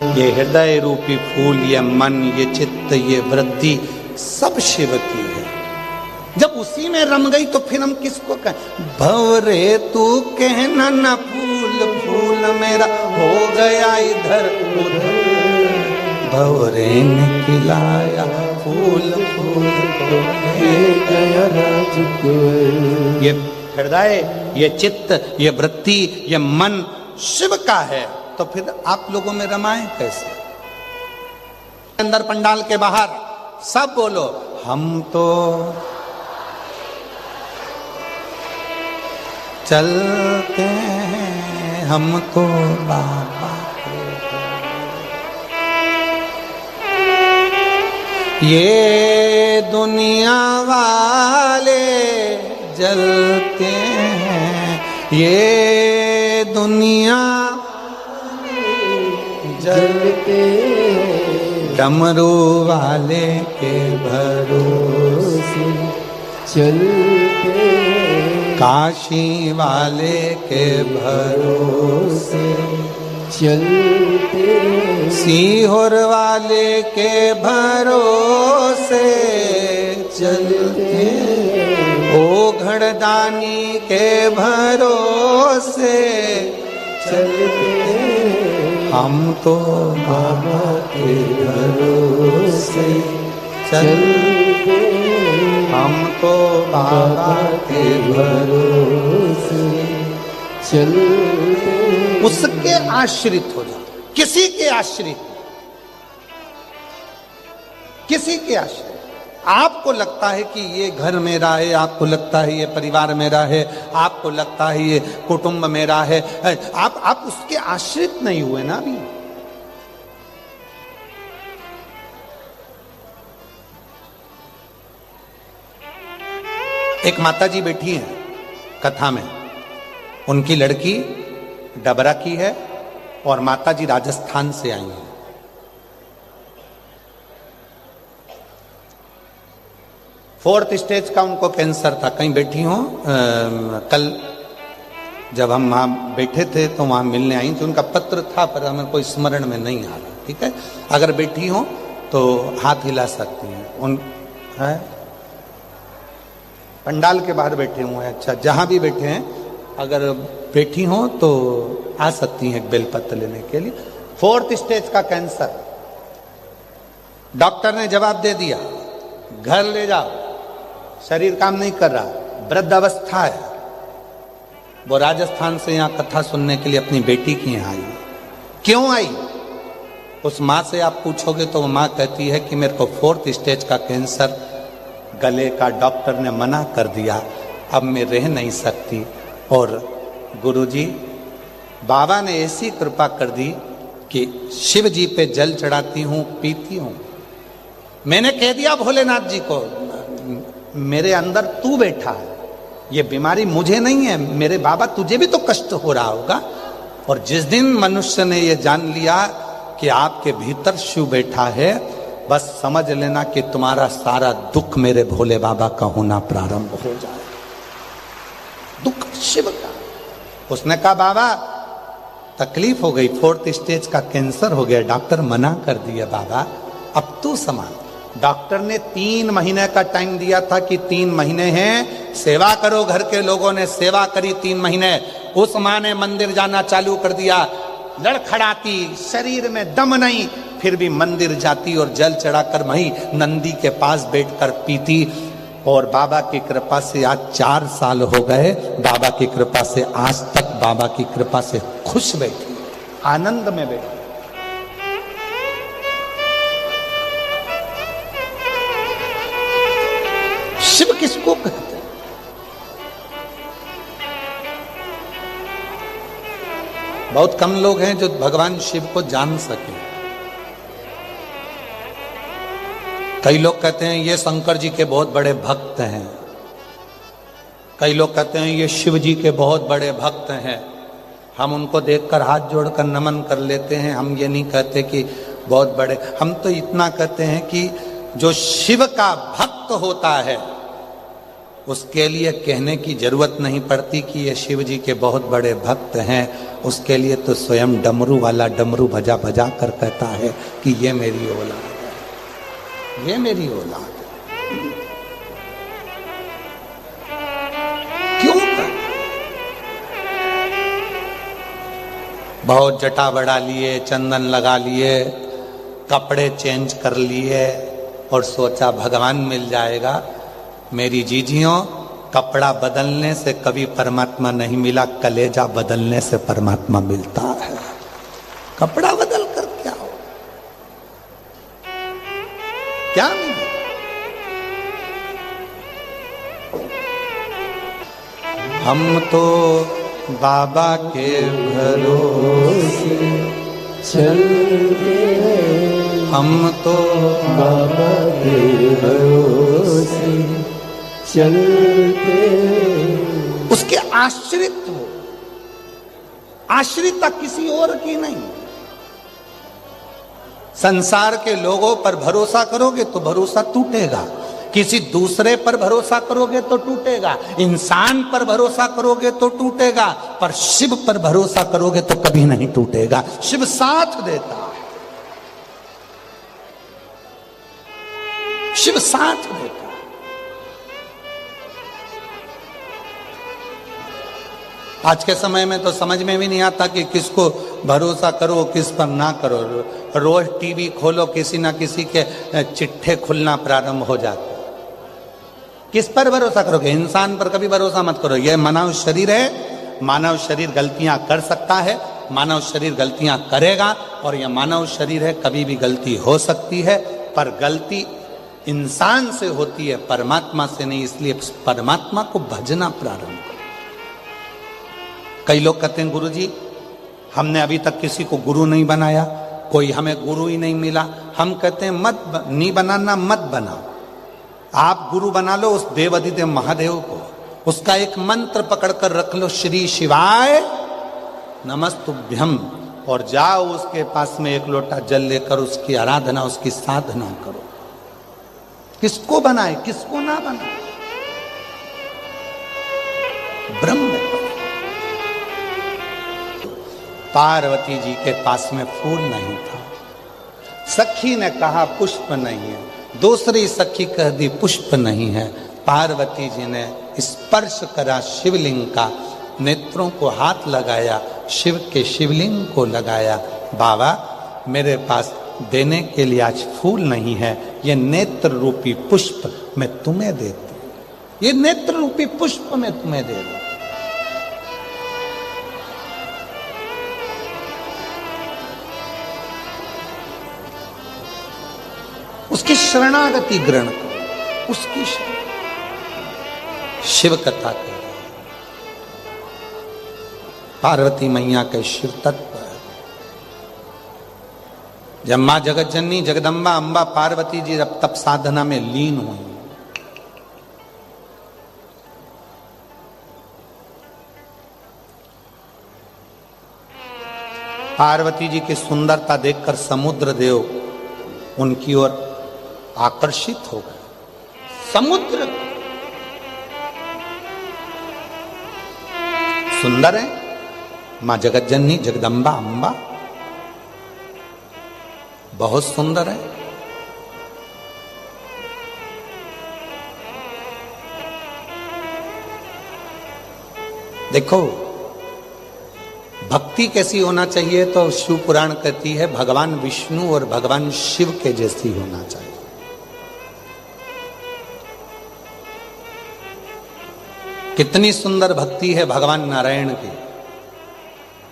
ये हृदय रूपी फूल, ये मन, ये चित्त, ये वृद्धि सब शिव की है। जब उसी में रम गई तो फिर हम किसको कहें? भवरे तू कहना न फूल, फूल मेरा हो गया इधर उधर, भवरे ने खिलाया फूल, फूल तो गया राजकुंवर। ये हृदय, ये चित्त, ये वृत्ति, ये मन शिव का है, तो फिर आप लोगों में रमाएं कैसे? अंदर पंडाल के बाहर सब बोलो हम तो चलते हैं, हम तो बाबा के। ये दुनिया वाले जलते हैं, ये दुनिया जलते, डमरू वाले के भरोसे चलते, काशी वाले के भरोसे चलते, सीहोर वाले के भरोसे चलते, ओघड़दानी के भरोसे चलते, हम तो बाबा के भरोसे चलते, हम तो बाबा के भरोसे चलते। उसके आश्रित हो जाओ, किसी के आश्रित, किसी के आश्रित। आपको लगता है कि ये घर मेरा है, आपको लगता है ये परिवार मेरा है, आपको लगता है ये कुटुंब मेरा है, आप उसके आश्रित नहीं हुए ना अभी। एक माताजी बैठी हैं कथा में, उनकी लड़की डबरा की है और माताजी राजस्थान से आई हैं। फोर्थ स्टेज का उनको कैंसर था। कहीं बैठी हो, कल जब हम वहाँ बैठे थे तो वहाँ मिलने आई थी, उनका पत्र था पर हमें कोई स्मरण में नहीं आ रहा। ठीक है, अगर बैठी हो तो हाथ हिला सकती हैं। उन है पंडाल के बाहर बैठे हुए हैं। अच्छा, जहाँ भी बैठे हैं अगर बैठी हो तो आ सकती हैं बेलपत्र लेने के लिए। फोर्थ स्टेज का कैंसर, डॉक्टर ने जवाब दे दिया घर ले जाओ, शरीर काम नहीं कर रहा, वृद्ध अवस्था है। वो राजस्थान से यहाँ कथा सुनने के लिए अपनी बेटी की यहाँ आई। क्यों आई? उस माँ से आप पूछोगे तो वो माँ कहती है कि मेरे को फोर्थ स्टेज का कैंसर, गले का डॉक्टर ने मना कर दिया, अब मैं रह नहीं सकती। और गुरुजी बाबा ने ऐसी कृपा कर दी कि शिव जी पे जल चढ़ाती हूँ, पीती हूँ। मैंने कह दिया भोलेनाथ जी को, मेरे अंदर तू बैठा है, ये बीमारी मुझे नहीं है, मेरे बाबा तुझे भी तो कष्ट हो रहा होगा। और जिस दिन मनुष्य ने ये जान लिया कि आपके भीतर शिव बैठा है, बस समझ लेना कि तुम्हारा सारा दुख मेरे भोले बाबा का होना प्रारंभ हो जाए। दुख शिव का। उसने कहा बाबा तकलीफ हो गई, फोर्थ स्टेज का कैंसर हो गया, डॉक्टर मना कर दिया, बाबा अब तू संभाल। डॉक्टर ने 3 महीने का टाइम दिया था कि 3 महीने हैं, सेवा करो। घर के लोगों ने सेवा करी 3 महीने। उस माँ ने मंदिर जाना चालू कर दिया, लड़खड़ाती, शरीर में दम नहीं, फिर भी मंदिर जाती और जल चढ़ाकर वहीं नंदी के पास बैठकर पीती। और बाबा की कृपा से आज 4 साल हो गए, बाबा की कृपा से आज तक बाबा की कृपा से खुश बैठी, आनंद में बैठी। शिव किसको कहते हैं? बहुत कम लोग हैं जो भगवान शिव को जान सके। कई लोग कहते हैं ये शंकर जी के बहुत बड़े भक्त हैं, कई लोग कहते हैं ये शिव जी के बहुत बड़े भक्त हैं। हम उनको देखकर हाथ जोड़कर नमन कर लेते हैं। हम ये नहीं कहते कि बहुत बड़े, हम तो इतना कहते हैं कि जो शिव का भक्त होता है उसके लिए कहने की जरूरत नहीं पड़ती कि ये शिव जी के बहुत बड़े भक्त हैं। उसके लिए तो स्वयं डमरू वाला डमरू बजा बजा कर कहता है कि ये मेरी औलाद है, ये मेरी औलाद है। क्यों कर? बहुत जटा बढ़ा लिए, चंदन लगा लिए, कपड़े चेंज कर लिए और सोचा भगवान मिल जाएगा। मेरी जीजियों, कपड़ा बदलने से कभी परमात्मा नहीं मिला, कलेजा बदलने से परमात्मा मिलता है। कपड़ा बदल कर क्या हो, क्या मिले? हम तो बाबा के भरोसे चलते हैं, हम तो बाबा के भरोसे चलते। उसके आश्रित हो, आश्रितता किसी और की नहीं। संसार के लोगों पर भरोसा करोगे तो भरोसा टूटेगा, किसी दूसरे पर भरोसा करोगे तो टूटेगा, इंसान पर भरोसा करोगे तो टूटेगा, पर शिव पर भरोसा करोगे तो कभी नहीं टूटेगा। शिव साथ देता है, शिव साथ देता है। आज के समय में तो समझ में भी नहीं आता कि किसको भरोसा करो, किस पर ना करो। रोज टीवी खोलो, किसी ना किसी के चिट्ठे खुलना प्रारंभ हो जाते। किस पर भरोसा करोगे? इंसान पर कभी भरोसा मत करो। यह मानव शरीर है, मानव शरीर गलतियां कर सकता है, मानव शरीर गलतियां करेगा, और यह मानव शरीर है, कभी भी गलती हो सकती है, पर गलती इंसान से होती है, परमात्मा से नहीं। इसलिए परमात्मा को भजना प्रारंभ करो। कई लोग कहते हैं गुरुजी हमने अभी तक किसी को गुरु नहीं बनाया, कोई हमें गुरु ही नहीं मिला। हम कहते हैं नहीं बनाना, मत बनाओ। आप गुरु बना लो उस देवाधिदेव महादेव को, उसका एक मंत्र पकड़कर रख लो, श्री शिवाय नमस्तुभ्यम, और जाओ उसके पास में एक लोटा जल लेकर उसकी आराधना, उसकी साधना करो। किसको बनाए, किसको ना बनाए, ब्रह्म। पार्वती जी के पास में फूल नहीं था, सखी ने कहा पुष्प नहीं है, दूसरी सखी कह दी पुष्प नहीं है। पार्वती जी ने स्पर्श करा शिवलिंग का, नेत्रों को हाथ लगाया, शिव के शिवलिंग को लगाया। बाबा मेरे पास देने के लिए आज फूल नहीं है, ये नेत्र रूपी पुष्प मैं तुम्हें देती हूं, ये नेत्र रूपी पुष्प मैं तुम्हें दे दूं। उसकी शरणागति ग्रहण करो, उसकी शिव कथा करो। पार्वती मैया के शिव तत्व, जब मां जगत जननी जगदम्बा अंबा पार्वती जी जब तप साधना में लीन हुई, पार्वती जी की सुंदरता देखकर समुद्र देव उनकी ओर आकर्षित हो गए। समुद्र सुंदर है, मां जगत जननी जगदम्बा अंबा बहुत सुंदर है। देखो भक्ति कैसी होना चाहिए, तो शिव पुराण कहती है भगवान विष्णु और भगवान शिव के जैसी होना चाहिए। कितनी सुंदर भक्ति है भगवान नारायण की,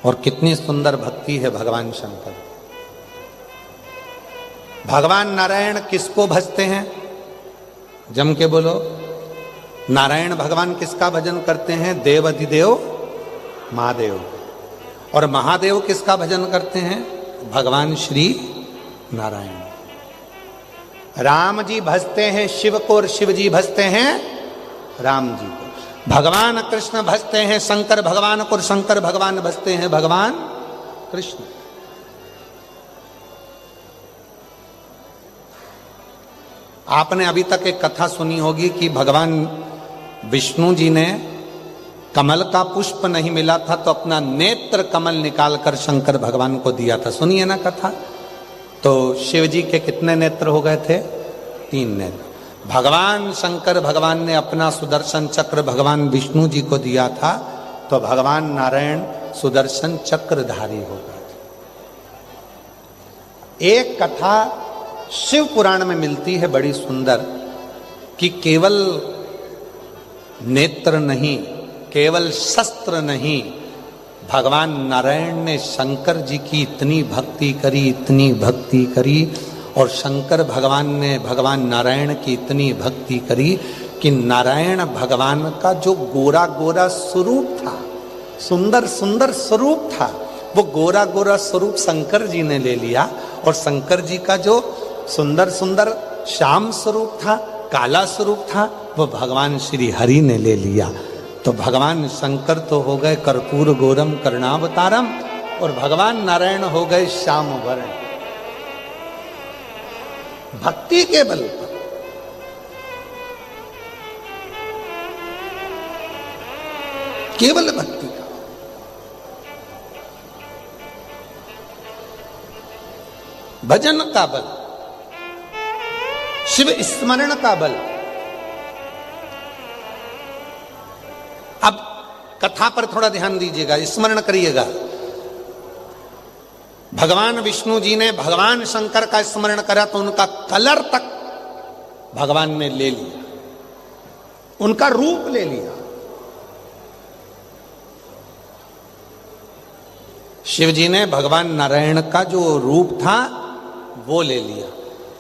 और कितनी सुंदर भक्ति है भगवान शंकर। भगवान नारायण किसको भजते हैं? जम के बोलो। नारायण भगवान किसका भजन करते हैं? देव अधिदेव महादेव। और महादेव किसका भजन करते हैं? भगवान श्री नारायण। राम जी भजते हैं शिव को और शिव जी भजते हैं राम जी को। भगवान कृष्ण भजते हैं शंकर भगवान को और शंकर भगवान भजते हैं भगवान कृष्ण। आपने अभी तक एक कथा सुनी होगी कि भगवान विष्णु जी ने कमल का पुष्प नहीं मिला था तो अपना नेत्र कमल निकालकर शंकर भगवान को दिया था। सुनिए ना कथा। तो शिव जी के कितने नेत्र हो गए थे? 3 नेत्र। भगवान शंकर भगवान ने अपना सुदर्शन चक्र भगवान विष्णु जी को दिया था तो भगवान नारायण सुदर्शन चक्रधारी हो गए थे। एक कथा शिव पुराण में मिलती है बड़ी सुंदर कि केवल नेत्र नहीं, केवल शस्त्र नहीं, भगवान नारायण ने शंकर जी की इतनी भक्ति करी, इतनी भक्ति करी, और शंकर भगवान ने भगवान नारायण की इतनी भक्ति करी कि नारायण भगवान का जो गोरा गोरा स्वरूप था, सुंदर सुंदर स्वरूप था, वो गोरा गोरा स्वरूप शंकर जी ने ले लिया, और शंकर जी का जो सुंदर सुंदर श्याम स्वरूप था, काला स्वरूप था, वो भगवान श्री हरि ने ले लिया। तो भगवान शंकर तो हो गए कर्पूर गोरम कर्णावतारम, और भगवान नारायण हो गए श्याम वर्ण। भक्ति के बल पर केवल भक्ति का, भजन का बल, शिव स्मरण का बल। अब कथा पर थोड़ा ध्यान दीजिएगा, स्मरण करिएगा। भगवान विष्णु जी ने भगवान शंकर का स्मरण करा तो उनका कलर तक भगवान ने ले लिया, उनका रूप ले लिया। शिव जी ने भगवान नारायण का जो रूप था वो ले लिया।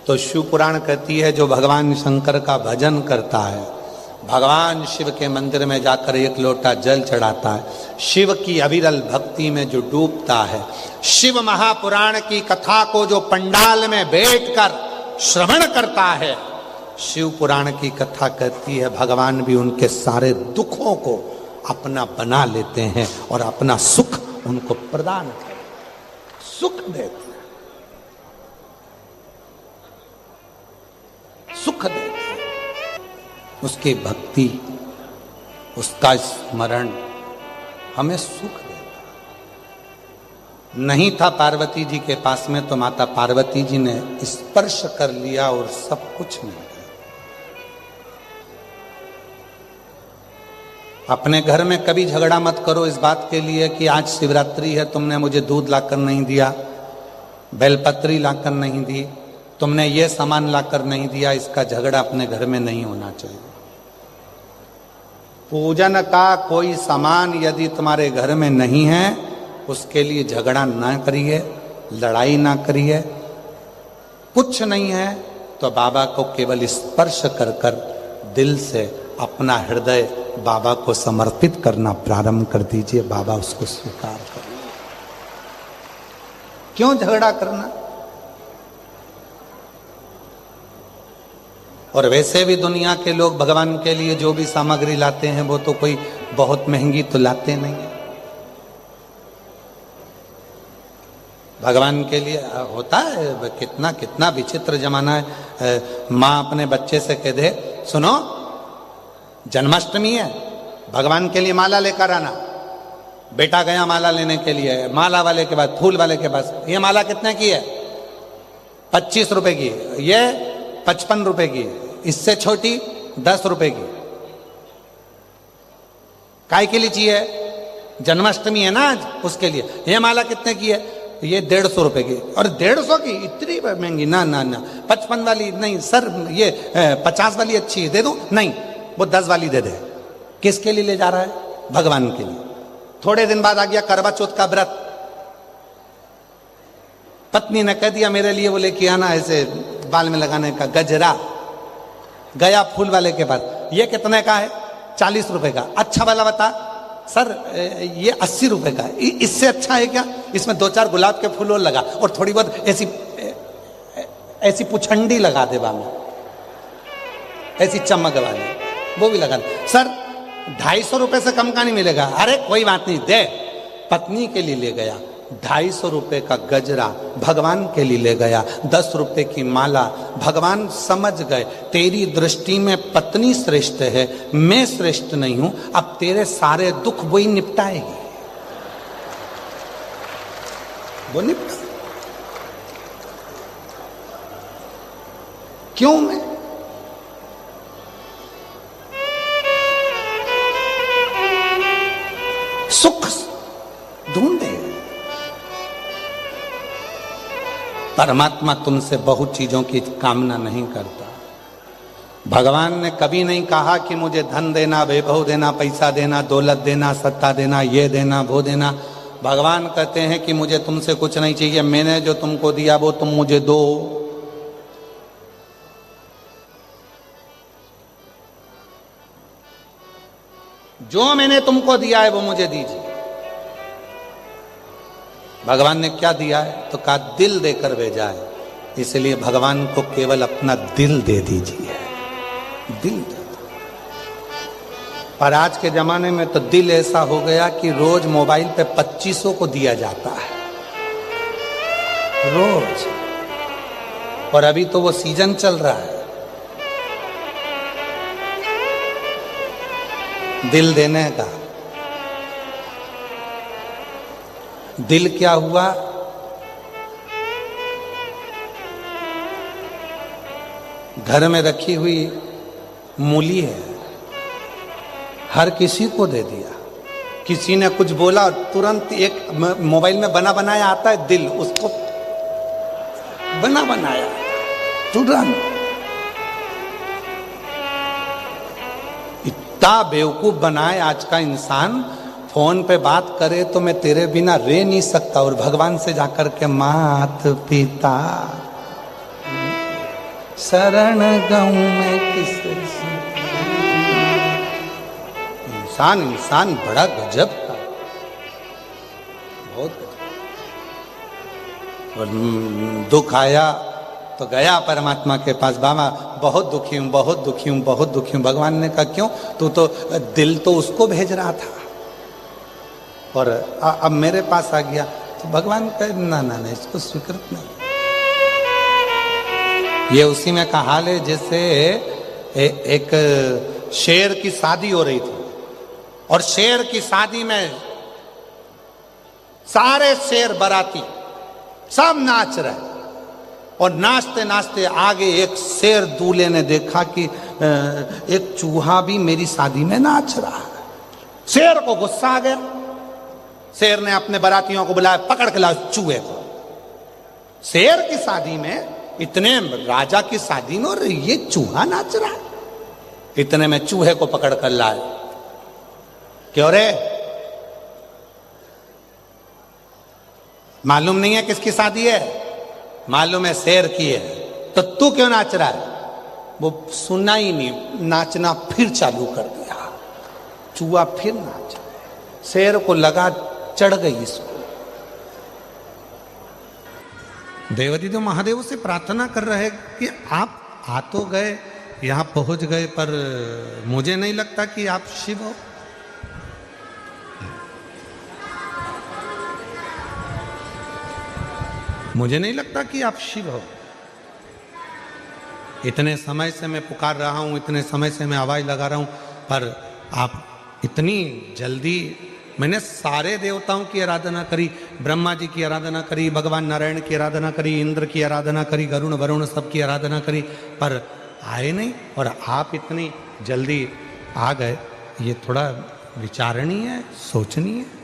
तो शिव पुराण कहती है जो भगवान शंकर का भजन करता है, भगवान शिव के मंदिर में जाकर 1 लोटा जल चढ़ाता है, शिव की अविरल भक्ति में जो डूबता है, शिव महापुराण की कथा को जो पंडाल में बैठकर श्रवण करता है, शिव पुराण की कथा कहती है भगवान भी उनके सारे दुखों को अपना बना लेते हैं और अपना सुख उनको प्रदान करते, सुख देते हैं, सुख देते हैं। उसकी भक्ति, उसका स्मरण हमें सुख देता। नहीं था पार्वती जी के पास में तो माता पार्वती जी ने स्पर्श कर लिया और सब कुछ मिल गया। अपने घर में कभी झगड़ा मत करो इस बात के लिए कि आज शिवरात्रि है, तुमने मुझे दूध लाकर नहीं दिया, बेलपत्री लाकर नहीं दी, तुमने ये सामान लाकर नहीं दिया। इसका झगड़ा अपने घर में नहीं होना चाहिए। पूजन का कोई सामान यदि तुम्हारे घर में नहीं है, उसके लिए झगड़ा ना करिए, लड़ाई ना करिए। कुछ नहीं है तो बाबा को केवल स्पर्श कर कर दिल से अपना हृदय बाबा को समर्पित करना प्रारंभ कर दीजिए। बाबा उसको स्वीकार करें। क्यों झगड़ा करना? और वैसे भी दुनिया के लोग भगवान के लिए जो भी सामग्री लाते हैं वो तो कोई बहुत महंगी तो लाते नहीं है। भगवान के लिए होता है। कितना कितना विचित्र जमाना है। माँ अपने बच्चे से कह दे, सुनो जन्माष्टमी है, भगवान के लिए माला लेकर आना। बेटा गया माला लेने के लिए, माला वाले के बाद फूल वाले के पास, ये माला कितने की है? 25 रुपए की, ये 55 रुपए की, इससे छोटी 10 रुपए की। काय के लिए चाहिए? जन्माष्टमी है ना आज, उसके लिए। ये माला कितने की है? ये 150 रुपए की। और 150 की इतनी महंगी? ना ना ना, 55 वाली नहीं सर, ये 50 वाली अच्छी है, दे दो। नहीं, वो 10 वाली दे दे। किसके लिए ले जा रहा है? भगवान के लिए। थोड़े दिन बाद आ गया करवा चौथ का व्रत, पत्नी ने कह दिया मेरे लिए वो लेके आना ऐसे बाल में लगाने का गजरा। गया फूल वाले के पास, ये कितने का है? 40 रुपए का। अच्छा वाला बता। सर ये 80 रुपए का। इससे अच्छा है क्या? इसमें 2-4 गुलाब के फूल और लगा, और थोड़ी बहुत ऐसी पुछंडी लगा दे बाल में, ऐसी चमक वाली, वो भी लगा दे। सर 250 रुपए से कम का नहीं मिलेगा। अरे कोई बात नहीं, दे। पत्नी के लिए ले गया, 250 का गजरा भगवान के लिए ले गया, 10 रुपए की माला। भगवान समझ गए तेरी दृष्टि में पत्नी श्रेष्ठ है, मैं श्रेष्ठ नहीं हूं, अब तेरे सारे दुख वही निपटाएगी, वो निपटा। क्यों मैं? सुख ढूंढे। परमात्मा तुमसे बहुत चीजों की कामना नहीं करता। भगवान ने कभी नहीं कहा कि मुझे धन देना, वैभव देना, पैसा देना, दौलत देना, सत्ता देना, ये देना, वो देना। भगवान कहते हैं कि मुझे तुमसे कुछ नहीं चाहिए, मैंने जो तुमको दिया वो तुम मुझे दो। जो मैंने तुमको दिया है वो मुझे दीजिए। भगवान ने क्या दिया है? तो कहा दिल देकर भेजा है, इसलिए भगवान को केवल अपना दिल दे दीजिए। दिल दे। पर आज के जमाने में तो दिल ऐसा हो गया कि रोज मोबाइल पे 2500 को दिया जाता है, रोज। और अभी तो वो सीजन चल रहा है दिल देने का। दिल क्या हुआ? घर में रखी हुई मूली है, हर किसी को दे दिया। किसी ने कुछ बोला, तुरंत एक मोबाइल में बना बनाया आता है दिल, उसको बना बनाया तुरंत। इतना बेवकूफ बनाए आज का इंसान। फोन पे बात करे तो मैं तेरे बिना रह नहीं सकता, और भगवान से जाकर के मात पिता शरण गऊं मैं किसे। इंसान बड़ा गजब का, बहुत गजब। और दुख आया तो गया परमात्मा के पास, बाबा बहुत दुखी हूं, बहुत दुखी हूं, बहुत दुखी हूं। भगवान ने कहा क्यों? तू तो दिल तो उसको भेज रहा था और अब मेरे पास आ गया। तो भगवान कहे ना ना ना, इसको स्वीकृत नहीं। ये उसी में का हाल है जैसे एक शेर की शादी हो रही थी, और शेर की शादी में सारे शेर बाराती सब नाच रहे, और नाचते नाचते आगे एक शेर दूल्हे ने देखा कि एक चूहा भी मेरी शादी में नाच रहा है। शेर को गुस्सा आ गया। शेर ने अपने बारातियों को बुलाया, पकड़ के लाओ चूहे को। शेर की शादी में, इतने राजा की शादी में, और ये चूहा नाच रहा है। इतने में चूहे को पकड़ कर लाए। क्यों रे? मालूम नहीं है किसकी शादी है? मालूम है शेर की है। तो तू क्यों नाच रहा है? वो सुना ही नहीं, नाचना फिर चालू कर दिया। चूहा फिर नाचा। शेर को लगा चढ़ गई इसको। देवदत्त महादेव से प्रार्थना कर रहे कि आप आ तो गए, यहां पहुंच गए, पर मुझे नहीं लगता कि आप शिव हो। मुझे नहीं लगता कि आप शिव हो। इतने समय से मैं पुकार रहा हूं, इतने समय से मैं आवाज लगा रहा हूं, पर आप इतनी जल्दी। मैंने सारे देवताओं की आराधना करी, ब्रह्मा जी की आराधना करी, भगवान नारायण की आराधना करी, इंद्र की आराधना करी, गरुण वरुण सबकी आराधना करी, पर आए नहीं, और आप इतनी जल्दी आ गए। ये थोड़ा विचारणीय है, सोचनीय है।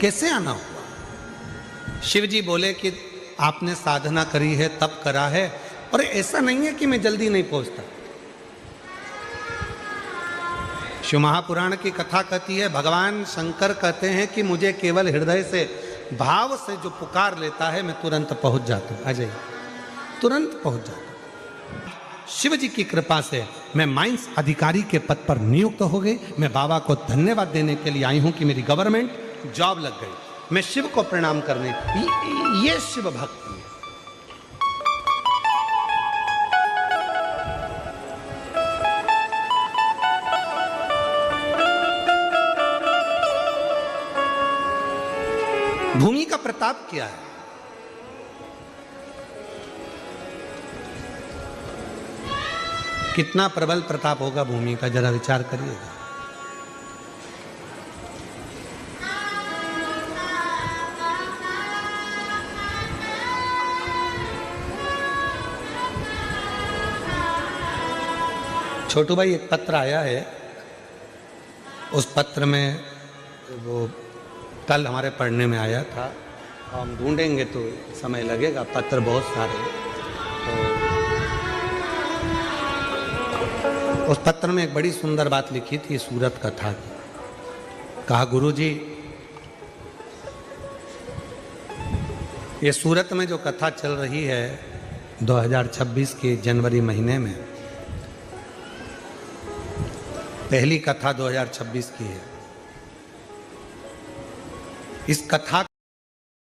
कैसे आना हुआ? शिव जी बोले कि आपने साधना करी है, तप करा है, और ऐसा नहीं है कि मैं जल्दी नहीं पहुंचता। शिव महापुराण की कथा कहती है, भगवान शंकर कहते हैं कि मुझे केवल हृदय से, भाव से जो पुकार लेता है, मैं तुरंत पहुंच जाता हूं। आ जाइए, तुरंत पहुंच जाता हूं। शिव जी की कृपा से मैं माइंस अधिकारी के पद पर नियुक्त हो गई। मैं बाबा को धन्यवाद देने के लिए आई हूं कि मेरी गवर्नमेंट जॉब लग गई। मैं शिव को प्रणाम करने, ये शिव भक्ति है। भूमि का प्रताप क्या है? कितना प्रबल प्रताप होगा भूमि का, जरा विचार करिएगा। छोटू भाई, एक पत्र आया है, उस पत्र में वो कल हमारे पढ़ने में आया था, हम ढूंढेंगे तो समय लगेगा, पत्र बहुत सारे। तो उस पत्र में एक बड़ी सुंदर बात लिखी थी सूरत कथा की। कहा, गुरुजी, ये सूरत में जो कथा चल रही है 2026 के जनवरी महीने में, पहली कथा 2026 की है। इस कथा